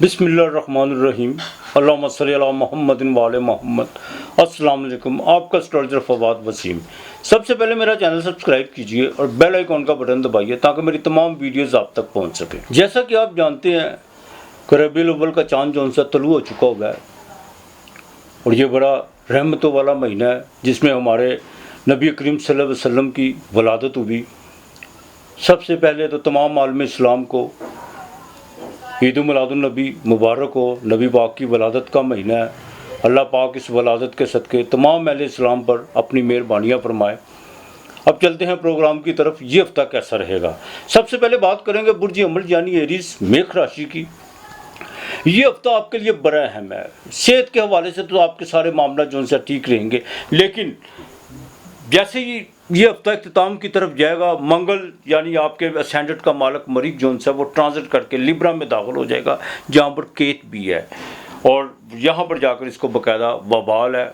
बिस्मिल्लाहिर्रहमानिर्रहीम अल्लाहुम्मा सल्ली अला मुहम्मदिन व आले मोहम्मद। अस्सलाम वालेकुम। आपका एस्ट्रोलॉजर फवाद वसीम। सबसे पहले मेरा चैनल सब्सक्राइब कीजिए और बेल आइकॉन का बटन दबाइए ताकि मेरी तमाम वीडियोस आप तक पहुंच सके। जैसा कि आप जानते हैं कि रबीउल अव्वल का चांद जो सा तलू हो चुका हुआ है और ये बड़ा रहमतों वाला महीना है जिसमें हमारे नबी करीम सल्लल्लाहु अलैहि वसल्लम की वलादत हुई। सबसे पहले तो तमाम आलम इस्लाम को ईद मिलादुन नबी मुबारक हो। नबी पाक की वलादत का महीना है। अल्लाह पाक इस वलादत के सदक़े तमाम अहले इस्लाम पर अपनी मेहरबानियाँ फरमाए। अब चलते हैं प्रोग्राम की तरफ। ये हफ्ता कैसा रहेगा। सबसे पहले बात करेंगे बुर्ज अमल यानी एरीज मेष राशि की। ये हफ्ता आपके लिए बड़ा अहम है। सेहत के हवाले से तो आपके सारे मामला जो उनसे ठीक रहेंगे, लेकिन जैसे ही ये हफ्ता इख्तिताम की तरफ जाएगा, मंगल यानी आपके असेंडेंट का मालक मरीख जोन सा वो ट्रांजिट करके लिब्रा में दाखिल हो जाएगा जहाँ पर केत भी है और यहाँ पर जाकर इसको बाकायदा वबाल है।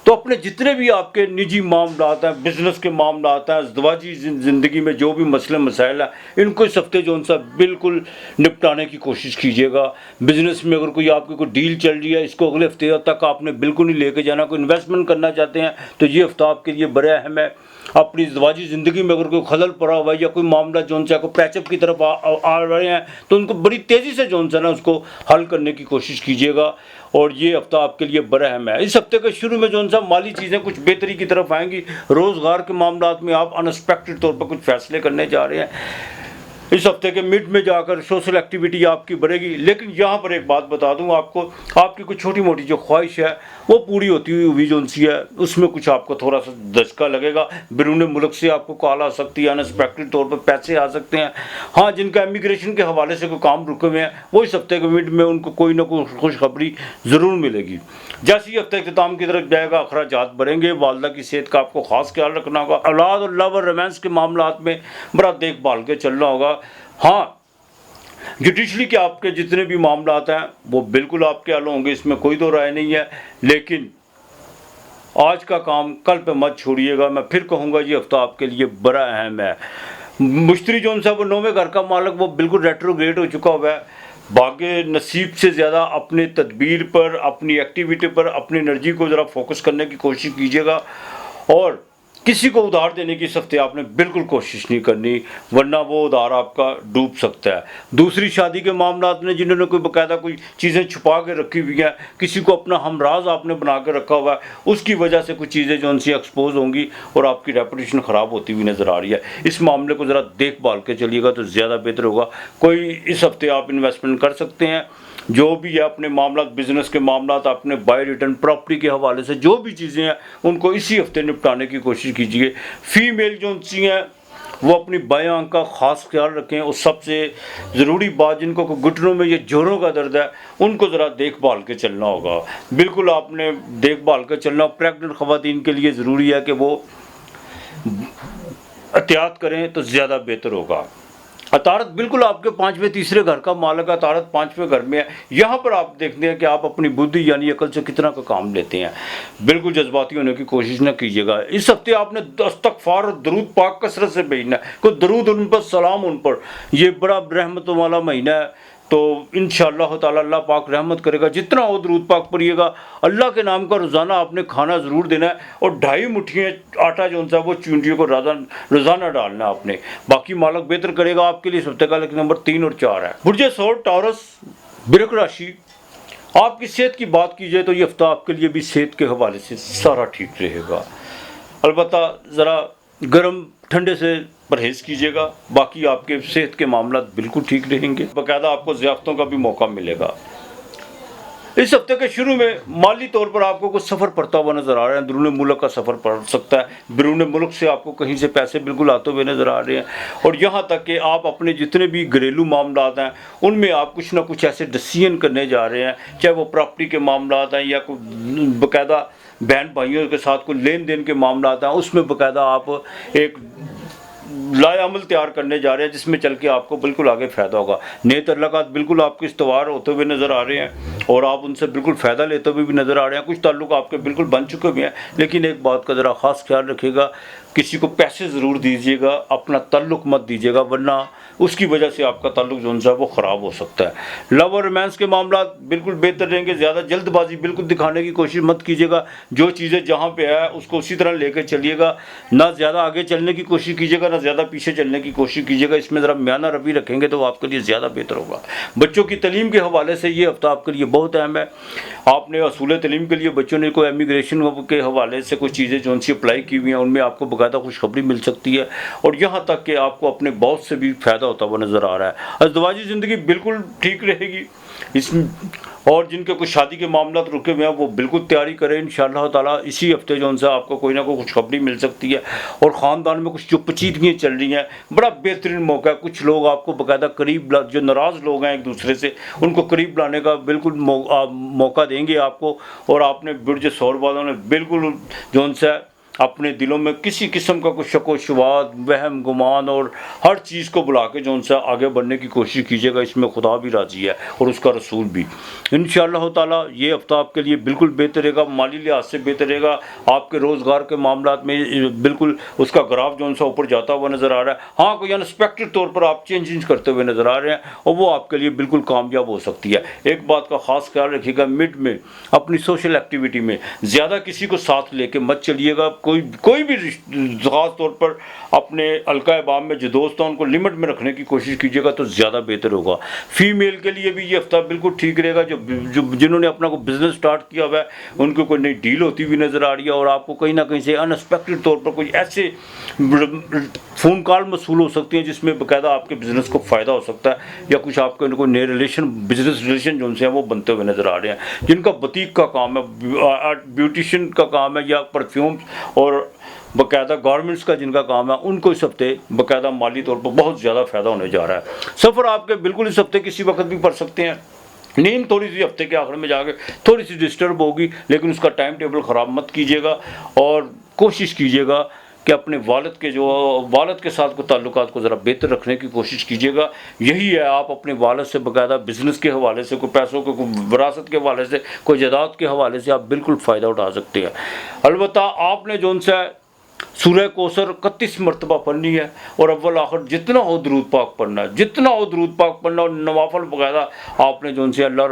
तो अपने जितने भी आपके निजी मामलात हैं, बिज़नेस के मामलात हैं, अज़दवाजी ज़िंदगी में जो भी मसले मसाइल हैं, इनको इस हफ्ते जो सा बिल्कुल निपटाने की कोशिश कीजिएगा। बिज़नेस में अगर कोई आपकी कोई डील चल रही है, इसको अगले हफ्ते तक आपने बिल्कुल नहीं लेके जाना। कोई इन्वेस्टमेंट करना चाहते हैं तो ये हफ्ता आपके लिए बड़ा अहम है। अपनी अज़दवाजी ज़िंदगी में अगर कोई खलल पड़ा हुआ है या कोई मामला जो सा को पैचअप की तरफ आ रहे हैं तो उनको बड़ी तेज़ी से जो सा ना उसको हल करने की कोशिश कीजिएगा और ये हफ्ता आपके लिए बड़ा अहम है। इस हफ्ते के शुरू में जो सा माली चीज़ें कुछ बेहतरी की तरफ आएंगी। रोज़गार के मामलात में आप अनएक्सपेक्टेड तौर पर कुछ फैसले करने जा रहे हैं। इस हफ्ते के मिड में जाकर सोशल एक्टिविटी आपकी बढ़ेगी। लेकिन यहाँ पर एक बात बता दूँ आपको, आपकी कुछ छोटी मोटी जो ख्वाहिश है वो पूरी होती हुई जो सी है उसमें कुछ आपको थोड़ा सा धचका लगेगा। बिरून मुल्क से आपको कॉल आ सकती है, अनएक्सपेक्टेड तौर पर पैसे आ सकते हैं। हाँ, जिनका इमिग्रेशन के हवाले से कोई काम रुके हुए हैं वो इस हफ्ते के मिड में उनको कोई ना कोई खुशखबरी ज़रूर मिलेगी। जैसे ही हफ्ते इख्तिताम की तरफ जाएगा, अखराजात बढ़ेंगे। वालदा की सेहत का आपको ख़ास ख्याल रखना होगा। औलाद और लव और रोमांस के मामलात में बड़ा देखभाल के चलना होगा। हाँ, जुडिशली के आपके जितने भी मामलात हैं वो बिल्कुल आपके हल होंगे, इसमें कोई दो राय नहीं है। लेकिन आज का काम कल पे मत छोड़िएगा। मैं फिर कहूँगा ये हफ्ता आपके लिए बड़ा अहम है। मुश्तरी जो सा वो 9वें घर का मालक वो बिल्कुल रेट्रोग्रेड हो चुका हुआ है। भाग्य नसीब से ज़्यादा अपने तदबीर पर, अपनी एक्टिविटी पर, अपनी एनर्जी को ज़रा फोकस करने की कोशिश कीजिएगा और किसी को उधार देने की इस हफ्ते आपने बिल्कुल कोशिश नहीं करनी, वरना वो उधार आपका डूब सकता है। दूसरी शादी के मामलात में जिन्होंने कोई बाकायदा कोई चीज़ें छुपा के रखी हुई हैं, किसी को अपना हमराज आपने बना के रखा हुआ है, उसकी वजह से कुछ चीज़ें जो उनसे एक्सपोज होंगी और आपकी रेपुटेशन ख़राब होती हुई नज़र आ रही है। इस मामले को ज़रा देखभाल के चलिएगा तो ज़्यादा बेहतर होगा। कोई इस हफ्ते आप इन्वेस्टमेंट कर सकते हैं। जो भी है अपने मामला, बिजनेस के मामला, अपने बाय रिटर्न प्रॉपर्टी के हवाले से जो भी चीज़ें हैं उनको इसी हफ्ते निपटाने की कोशिश कीजिए। फीमेल जो सी हैं वो अपनी बाएं आंख का ख़ास ख्याल रखें और सबसे ज़रूरी बात, जिनको घुटनों में ये जोड़ों का दर्द है उनको ज़रा देखभाल के चलना होगा। बिल्कुल आपने देखभाल के चलना। प्रेग्नेंट ख़वातीन के लिए ज़रूरी है कि वो एहतियात करें तो ज़्यादा बेहतर होगा। अतारत बिल्कुल आपके 5वें तीसरे घर का मालक है। अतारत 5वें घर में है। यहाँ पर आप देखते हैं कि आप अपनी बुद्धि यानी अकल से कितना का काम लेते हैं। बिल्कुल जज्बाती होने की कोशिश न कीजिएगा। इस हफ्ते आपने इस्तग़फ़ार और दरूद पाक कसरत से भेजना है। कोई दरूद उन पर, सलाम उन पर। ये बड़ा रहमतों वाला महीना है तो इंशाअल्लाह ताला अल्लाह पाक रहमत करेगा। जितना हो दरूद पाक पढ़िएगा। अल्लाह के नाम का रोज़ाना आपने खाना ज़रूर देना है और 2.5 मुट्ठियाँ आटा जो सा वो चूंटियों को रोज़ाना डालना है आपने। बाकी मालक बेहतर करेगा आपके लिए। हफ्ते का लेकिन नंबर 3 और 4 है। बुर्ज सौर टॉरस वृश्चिक राशि। आपकी सेहत की बात की जाए तो ये हफ्ता आपके लिए भी सेहत के हवाले से सारा ठीक रहेगा। अलबत्ता ज़रा गर्म ठंडे से परहेज़ कीजिएगा। बाकी आपके सेहत के मामला बिल्कुल ठीक रहेंगे। बाकायदा आपको ज़ियाफ़तों का भी मौका मिलेगा। इस हफ्ते के शुरू में माली तौर पर आपको कुछ सफ़र पड़ता हुआ नज़र आ रहा है। अंदरूनी मुल्क का सफ़र पड़ सकता है। बैरून मुल्क से आपको कहीं से पैसे बिल्कुल आते हुए नज़र आ रहे हैं और यहाँ तक कि आप अपने जितने भी घरेलू मामलात हैं उनमें आप कुछ ना कुछ ऐसे डिसीजन करने जा रहे हैं, चाहे वो प्रॉपर्टी के मामलात हैं या कोई बाकायदा बहन भाइयों के साथ कोई लेन देन के मामलात हैं, उसमें बाकायदा आप एक लाएअमल तैयार करने जा रहे हैं जिसमें चल के आपको बिल्कुल आगे फ़ायदा होगा। नेत तल्लुकात बिल्कुल आपके इस्तवार होते हुए नज़र आ रहे हैं और आप उनसे बिल्कुल फ़ायदा लेते हुए भी नज़र आ रहे हैं। कुछ ताल्लुक आपके बिल्कुल बन चुके भी हैं, लेकिन एक बात का ज़रा ख़ास ख्याल रखिएगा, किसी को पैसे ज़रूर दीजिएगा, अपना ताल्लुक मत दीजिएगा, वरना उसकी वजह से आपका ताल्लुक जो है वो ख़राब हो सकता है। लव और रोमांस के मामला बिल्कुल बेहतर रहेंगे। ज़्यादा जल्दबाजी बिल्कुल दिखाने की कोशिश मत कीजिएगा। जो चीज़ें जहाँ पे है उसको उसी तरह लेकर चलिएगा। ना ज़्यादा आगे चलने की कोशिश कीजिएगा, ना ज़्यादा पीछे चलने की कोशिश कीजिएगा। इसमें ज़रा म्याना रवि रखेंगे तो आपके लिए ज़्यादा बेहतर होगा। बच्चों की तालीम के हवाले से ये हफ्ता आपके लिए बहुत अहम है। आपने असूल तालीम के लिए बच्चों ने कोई इमिग्रेशन के हवाले से कुछ चीज़ें जो उनसे अप्लाई की हुई हैं, उनमें आपको बाकायदा खुशखबरी मिल सकती है। और यहाँ तक कि आपको अपने बॉस से भी फ़ायदा होता हुआ नज़र आ रहा है। अज़दवाजी ज़िंदगी बिल्कुल ठीक रहेगी। इसमें और जिनके कुछ शादी के मामला रुके हुए हैं वो बिल्कुल तैयारी करें। इंशाअल्लाह ताला इसी हफ्ते जो उनसे आपको कोई ना कोई खुशखबरी मिल सकती है। और ख़ानदान में कुछ जो पेचीदगियाँ चल रही हैं, बड़ा बेहतरीन मौका है। कुछ लोग आपको बाकायदा करीब जो नाराज़ लोग हैं एक दूसरे से, उनको करीब लाने का बिल्कुल मौका देंगे आपको। और आपने बुर्ज सौर वालों ने बिल्कुल जो उनसे अपने दिलों में किसी किस्म का कुछ शको शुबात, वहम गुमान और हर चीज़ को बुला के जो उनसे आगे बढ़ने की कोशिश कीजिएगा। इसमें खुदा भी राज़ी है और उसका रसूल भी। इंशाअल्लाह ताला ये हफ्ता आपके लिए बिल्कुल बेहतर रहेगा। माली लिहाज से बेहतर रहेगा। आपके रोज़गार के मामला में बिल्कुल उसका ग्राफ जो उनसे ऊपर जाता हुआ नज़र आ रहा है। हाँ, कोई अनएक्सपेक्टेड तौर पर आप चेंज करते हुए नज़र आ रहे हैं और वो आपके लिए बिल्कुल कामयाब हो सकती है। एक बात का ख़ास ख्याल रखिएगा, मिड में अपनी सोशल एक्टिविटी में ज़्यादा किसी को साथ लेके मत चलिएगा। कोई भी ख़ास तौर पर अपने हल्का अहबाब में जो दोस्त हैं उनको लिमिट में रखने की कोशिश कीजिएगा तो ज़्यादा बेहतर होगा। फीमेल के लिए भी ये हफ्ता बिल्कुल ठीक रहेगा। जो जिन्होंने अपना को बिज़नेस स्टार्ट किया हुआ है उनको कोई नई डील होती हुई नज़र आ रही है। और आपको कहीं ना कहीं से अनएक्सपेक्टेड तौर पर कोई ऐसे फ़ोन कॉल मसूल हो सकती हैं जिसमें बाकायदा आपके बिज़नेस को फ़ायदा हो सकता है। या कुछ आपके कोई नए बिज़नेस रिलेशन जो उनसे हैं वो बनते हुए नज़र आ रहे हैं। जिनका बुटीक का काम है, ब्यूटिशियन का काम है, या परफ्यूम और बाकायदा गारमेंट्स का जिनका काम है, उनको इस हफ्ते बाकायदा माली तौर पर बहुत ज़्यादा फ़ायदा होने जा रहा है। सफ़र आपके बिल्कुल इस हफ्ते किसी वक्त भी पड़ सकते हैं। नींद थोड़ी सी हफ्ते के आखिर में जाके थोड़ी सी डिस्टर्ब होगी, लेकिन उसका टाइम टेबल ख़राब मत कीजिएगा। और कोशिश कीजिएगा कि अपने वालिद के साथ को ताल्लुकात को ज़रा बेहतर रखने की कोशिश कीजिएगा। यही है, आप अपने वालिद से बाकायदा बिज़नेस के हवाले से, कोई पैसों के, कोई विरासत के हवाले से, कोई जायदाद के हवाले से आप बिल्कुल फ़ायदा उठा सकते हैं। अलबत्ता आपने जो उनसे सूरह कौसर 31 मरतबा पढ़नी है और अव्वल आखिर जितना हो दरूद पाक पढ़ना है, जितना हो दरूद पाक पढ़ना। और नवाफल वगैरह आपने जो उनसे अल्लाह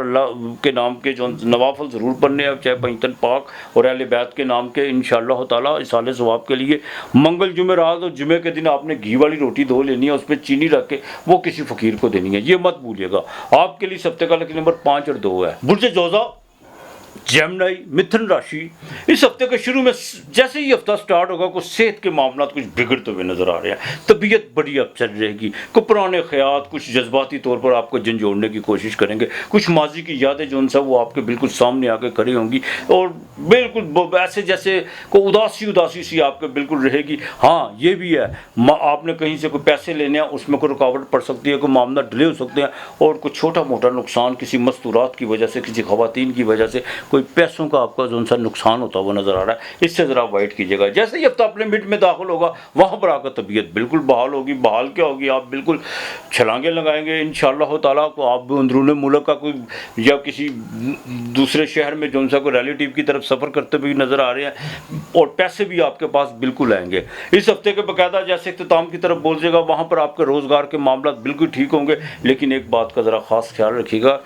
के नाम के जो नवाफल ज़रूर पढ़ने हैं, चाहे पंजतन पाक और अहले बैत के नाम के। इंशाअल्लाह ताला इसाले सवाब के लिए मंगल जुमेरात और जुमे के दिन आपने घी वाली रोटी धो लेनी है, उस पर चीनी रख के वो किसी फ़कीर को देनी है, ये मत भूलिएगा। आपके लिए सप्ते का लकी नंबर 5 और 2 है। बुर्ज जोज़ा, जेमिनी, मिथुन राशि, इस हफ्ते के शुरू में जैसे ही हफ्ता स्टार्ट होगा कुछ सेहत के मामला कुछ बिगड़ते हुए नज़र आ रहे हैं। तबीयत बड़ी अपसेट रहेगी। कुछ पुराने ख्याल, कुछ जज्बाती तौर पर आपको झंझोड़ने की कोशिश करेंगे। कुछ माजी की यादें जो उनसे वो आपके बिल्कुल सामने आके खड़ी होंगी और बिल्कुल ऐसे जैसे को उदासी सी आपके बिल्कुल रहेगी। हाँ, ये भी है, आपने कहीं से कोई पैसे लेने हैं, उसमें कोई रुकावट पड़ सकती है, कोई मामला डिले हो सकते हैं। और कुछ छोटा मोटा नुकसान किसी मस्तूरात की वजह से, किसी ख़वातीन की वजह से कोई पैसों का आपका जो सा नुकसान होता हुआ नज़र आ रहा है, इससे ज़रा अवॉइड कीजिएगा। जैसे ही हफ्ता अपने मिड में दाखिल होगा वहाँ पर आकर तबीयत बिल्कुल बहाल होगी। बहाल क्या होगी, आप बिल्कुल छलांगे लगाएंगे इंशाअल्लाह ताला। को आप अंदरूनी मुल्क का कोई या किसी दूसरे शहर में जो सा कोई रिलेटिव की तरफ सफ़र करते हुए नज़र आ रहे हैं और पैसे भी आपके पास बिल्कुल आएंगे। इस हफ्ते के बाकायदा जैसे इख्तिताम की तरफ बोल जाएगा वहाँ पर आपके रोज़गार के मामला बिल्कुल ठीक होंगे। लेकिन एक बात का ज़रा ख़ास ख्याल रखिएगा,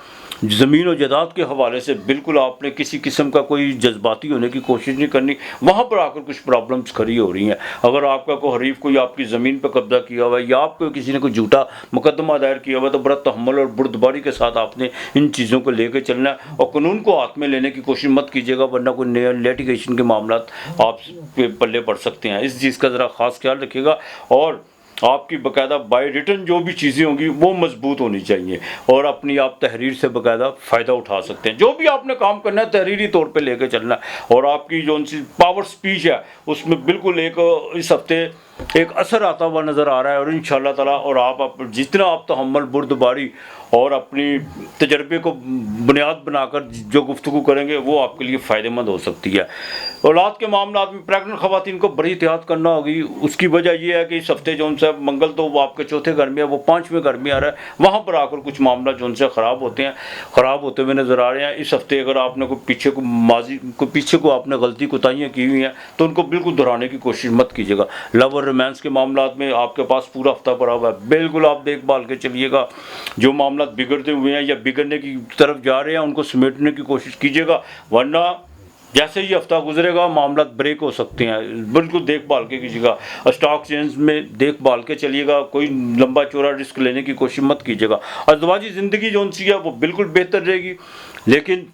ज़मीन और जायदाद के हवाले से बिल्कुल आपने किसी किस्म का कोई जज्बाती होने की कोशिश नहीं करनी। वहाँ पर आकर कुछ प्रॉब्लम्स खड़ी हो रही हैं। अगर आपका कोई हरीफ कोई आपकी ज़मीन पर कब्जा किया हुआ है या आपको किसी ने कोई झूठा मुकदमा दायर किया हुआ है तो बड़ा तहम्मुल और बुर्दबारी के साथ आपने इन चीज़ों को लेकर चलना है और कानून को हाथ में लेने की कोशिश मत कीजिएगा, वरना कोई नया लिटिगेशन के मामला आप पल्ले पड़ सकते हैं। इस चीज़ का ज़रा ख़ास ख्याल रखिएगा। और आपकी बाकायदा बाय रिटर्न जो भी चीज़ें होंगी वो मजबूत होनी चाहिए और अपनी आप तहरीर से बाकायदा फ़ायदा उठा सकते हैं। जो भी आपने काम करना है तहरीरी तौर पे लेके चलना है। और आपकी जो पावर स्पीच है उसमें बिल्कुल एक इस हफ्ते एक असर आता हुआ नज़र आ रहा है। और इंशाअल्लाह ताला और आप जितना आप तहम्मुल बुर्दबारी और अपनी तजर्बे को बुनियाद बनाकर जो गुफ्तगू करेंगे वो आपके लिए फ़ायदेमंद हो सकती है। औलाद के मामला में प्रेगनेंट खवातीन को बड़ी एहतियात करना होगी। उसकी वजह यह है कि इस हफ्ते जो उनसे मंगल तो वो आपके चौथे घर में है, वो 5वें घर में आ रहा है, वहाँ पर आकर कुछ मामला जो उनसे ख़राब होते हैं, ख़राब होते हुए नज़र आ रहे हैं। इस हफ्ते अगर आपने कोई पीछे को आपने गलती कोताहियाँ की हुई हैं तो उनको बिल्कुल दोहराने की कोशिश मत कीजिएगा। लव और रोमांस के मामला में आपके पास पूरा हफ्ता पड़ा हुआ है, बिल्कुल आप देखभाल के चलिएगा। जो मामला बिगड़ते हुए हैं या बिगड़ने की तरफ जा रहे हैं उनको समेटने की कोशिश कीजिएगा, वरना जैसे ही हफ्ता गुजरेगा मामला ब्रेक हो सकते हैं। बिल्कुल देखभाल के कीजिएगा। स्टॉक चेंज में देखभाल के चलिएगा, कोई लंबा चौड़ा रिस्क लेने की कोशिश मत कीजिएगा। अज़दवाजी ज़िंदगी जो सी है वो बिल्कुल बेहतर रहेगी, लेकिन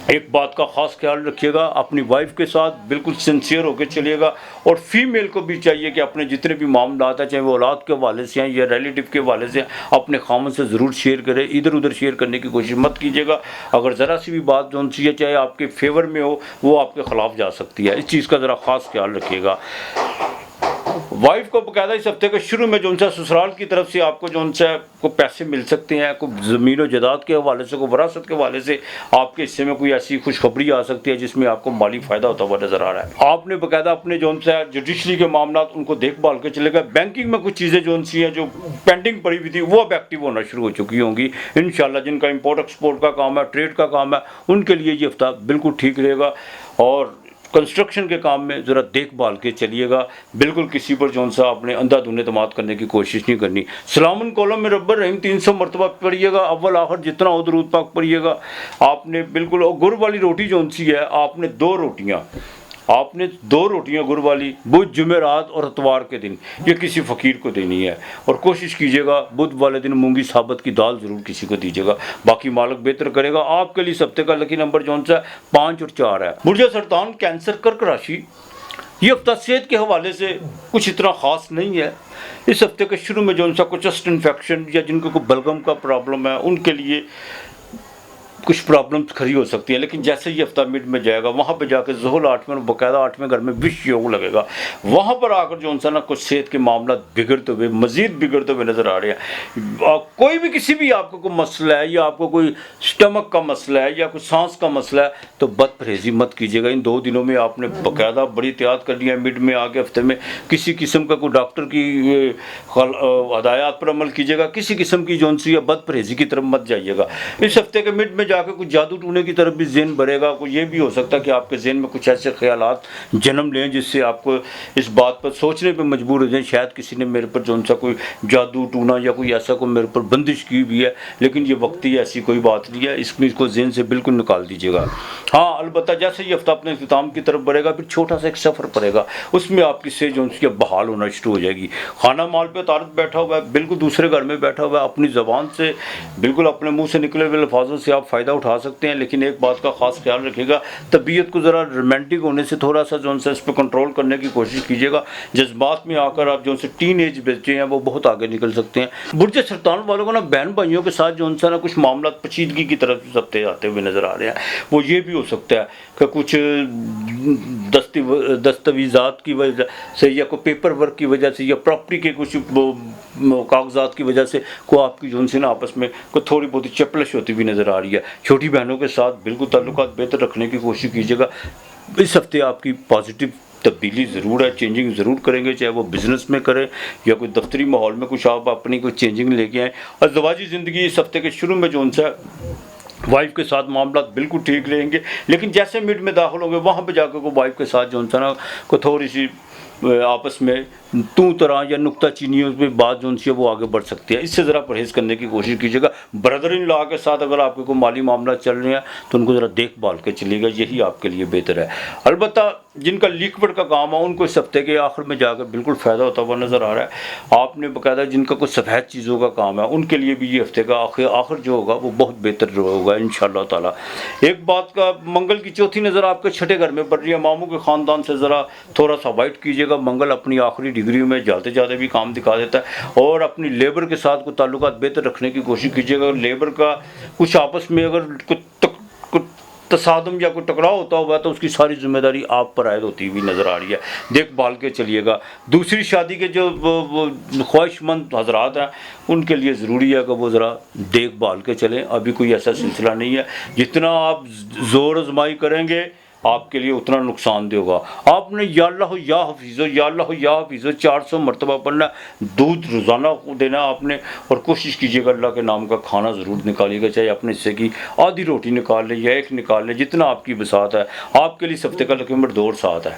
एक बात का ख़ास ख्याल रखिएगा, अपनी वाइफ के साथ बिल्कुल सिंसियर होकर चलिएगा। और फीमेल को भी चाहिए कि अपने जितने भी मामला आता है, चाहे वो औलाद के हवाले से हैं या रिलेटिव के हवाले से, अपने खामन से ज़रूर शेयर करें। इधर उधर शेयर करने की कोशिश मत कीजिएगा। अगर ज़रा सी भी बात जो सी है चाहे आपके फेवर में हो, वो आपके ख़िलाफ़ जा सकती है। इस चीज़ का ज़रा ख़ास ख्याल रखिएगा। वाइफ को बाकायदा इस हफ्ते के शुरू में जो उनसे ससुराल की तरफ से आपको जो उनसे को पैसे मिल सकते हैं, कोई ज़मीन और जायदाद के हवाले से, कोई वरासत के हवाले से आपके हिस्से में कोई ऐसी खुशखबरी आ सकती है जिसमें आपको माली फ़ायदा होता हुआ नज़र आ रहा है। आपने बाकायदा अपने जो उनसे जुडिशरी के मामला उनको देखभाल के चलेगा। बैंकिंग में कुछ चीज़ें जो उनसी हैं जो पेंडिंग पड़ी हुई थी वो अब एक्टिव होना शुरू हो चुकी होंगी इंशाल्लाह। जिनका इम्पोर्ट एक्सपोर्ट का काम है, ट्रेड का काम है, उनके लिए ये हफ्ता बिल्कुल ठीक रहेगा। और कंस्ट्रक्शन के काम में ज़रा देखभाल के चलिएगा, बिल्कुल किसी पर जौन सा आपने अंधाधुन एतमाद करने की कोशिश नहीं करनी। सलामुन कौलम में रब्बर रहीम 300 मरतबा पढ़िएगा, अव्वल आखिर जितना हो दरूद पाक पढ़िएगा। आपने बिल्कुल, और गुड़ वाली रोटी जौन सी है, आपने दो रोटियां गुड़ वाली बुध, जुमेरात और इतवार के दिन ये किसी फ़कीर को देनी है। और कोशिश कीजिएगा बुध वाले दिन मूंगी साबत की दाल ज़रूर किसी को दीजिएगा, बाकी मालिक बेहतर करेगा। आपके लिए सप्ते का लकी नंबर जौन सा 5 और 4 है। बुर्ज सरतान, कैंसर, कर्क राशि, ये हफ्ता सेहत के हवाले से कुछ इतना ख़ास नहीं है। इस हफ्ते के शुरू में जौन सा कुछ चेस्ट इन्फेक्शन या जिनको कोई बलगम का प्रॉब्लम है उनके लिए कुछ प्रॉब्लम्स खड़ी हो सकती है, लेकिन जैसे ही हफ्ता मिड में जाएगा वहाँ पे जाकर ज़ोहल 8वें बाकायदा 8वें घर में विश योग लगेगा। वहाँ पर आकर जो उनसा ना कुछ सेहत के मामला बिगड़ते हुए, मज़ीद बिगड़ते हुए नज़र आ रहे हैं। कोई भी किसी भी आपको कोई मसला है या आपको कोई स्टमक का मसला है या कोई सांस का मसला है तो बदपरहेज़ी मत कीजिएगा। इन 2 दिनों में आपने बाकायदा बड़ी एहतियात करनी है। मिड में आके हफ्ते में किसी किस्म का कोई डॉक्टर की हदायत पर अमल कीजिएगा, किसी किस्म की जो सी बदपरहेज़ी की तरफ मत जाइएगा। इस हफ्ते के मिड में जाकर कुछ जादू टूने की तरफ भी ज़हन बढ़ेगा। कोई ये भी हो सकता है कि आपके ज़हन में कुछ ऐसे ख्यालात जन्म लें जिससे आपको इस बात पर सोचने पे मजबूर हो जाए, शायद किसी ने मेरे पर जो उनसा कोई जादू टूना या कोई ऐसा कोई मेरे पर बंदिश की हुई है, लेकिन ये वक्ती ऐसी कोई बात नहीं है। इसको ज़हन से बिल्कुल निकाल दीजिएगा। हाँ, अलबत्ता जैसे ये हफ्ता अपने इख्तिताम की तरफ बढ़ेगा फिर छोटा सा एक सफ़र पड़ेगा, उसमें आपकी सेहत जो उनकी बहाल होना शुरू हो जाएगी। खाना माल पे तारत बैठा हुआ है, बिल्कुल दूसरे घर में बैठा हुआ है, अपनी ज़बान से बिल्कुल अपने मुँह से निकले हुए अल्फाजों से आप फ़ायदा उठा सकते हैं, लेकिन एक बात का ख़ास ख्याल रखिएगा, तबीयत को ज़रा रोमांटिक होने से थोड़ा सा जो है इस पर कंट्रोल करने की कोशिश कीजिएगा। जज्बात में आकर आप जो से टीन एज बच्चे हैं वो बहुत आगे निकल सकते हैं। बुर्ज सरतान वालों को ना बहन भाइयों के साथ जो उनसे ना कुछ मामला पेचीदगी की तरफ सबते आते हुए नज़र आ रहे हैं। वो ये भी हो सकता है कि कुछ दस्तावेज़ात की वजह से या कोई पेपर वर्क की वजह से या प्रॉपर्टी के कुछ कागजात की वजह से को आपकी जो उनसे ना आपस में कोई थोड़ी बहुत चपलिश होती हुई नज़र आ रही है। छोटी बहनों के साथ बिल्कुल ताल्लुकात बेहतर रखने की कोशिश कीजिएगा। इस हफ्ते आपकी पॉजिटिव तब्दीली ज़रूर है, चेंजिंग ज़रूर करेंगे, चाहे वो बिज़नेस में करें या कोई दफ्तरी माहौल में कुछ आप अपनी कोई चेंजिंग लेके आएँ। और ज़वाजी ज़िंदगी इस हफ्ते के शुरू में जो उनसे वाइफ के साथ मामला बिल्कुल ठीक रहेंगे, लेकिन जैसे मिड में दाखिल होंगे वहाँ पे जाकर को वाइफ के साथ जो उनसे ना को थोड़ी सी आपस में तू तरह या नुक्ता चीनियों पे बात जो है वो आगे बढ़ सकती है। इससे ज़रा परहेज़ करने की कोशिश कीजिएगा। ब्रदर इन लॉ के साथ अगर आपके कोई माली मामला चल रहे हैं तो उनको ज़रा देखभाल के चलिएगा, यही आपके लिए बेहतर है। अलबत्ता जिनका लिक्विड का काम है उनको इस हफ्ते के आखिर में जाकर बिल्कुल फ़ायदा होता हुआ नज़र आ रहा है। आपने बाकायदा जिनका कुछ सफ़ेद चीज़ों का काम है उनके लिए भी ये हफ्ते का आखिर जो होगा वो बहुत बेहतर होगा इंशाअल्लाह ताला। एक बात का मंगल की चौथी नज़र आपके छठे घर में पड़ रही है। मामू के ख़ानदान से ज़रा थोड़ा सा अवॉइड कीजिएगा। मंगल अपनी आखिरी डिग्री में जाते जाते भी काम दिखा देता है। और अपनी लेबर के साथ कोई ताल्लुकात बेहतर रखने की कोशिश कीजिएगा। लेबर का कुछ आपस में अगर तसादम या कोई टकराव होता होगा तो उसकी सारी जिम्मेदारी आप पर आयद होती हुई नज़र आ रही है। देखभाल के चलिएगा। दूसरी शादी के जो ख्वाहिशमंद हजरात हैं उनके लिए ज़रूरी है कि वो ज़रा देखभाल के चलें। अभी कोई ऐसा सिलसिला नहीं है, जितना आप ज़ोर आजमाई करेंगे आपके लिए उतना नुकसानदेह होगा। आपने या अल्लाह या हफीज़ो या अल्लाह या हफीज़ो 400 मरतबा पढ़ना, दूध रोज़ाना देना आपने, और कोशिश कीजिएगा अल्लाह के नाम का खाना ज़रूर निकालिएगा, चाहे अपने हिस्से की आधी रोटी निकाल लें या एक निकाल लें, जितना आपकी बसात है। आपके लिए इस हफ्ते का लकीमत 2 और 7 है।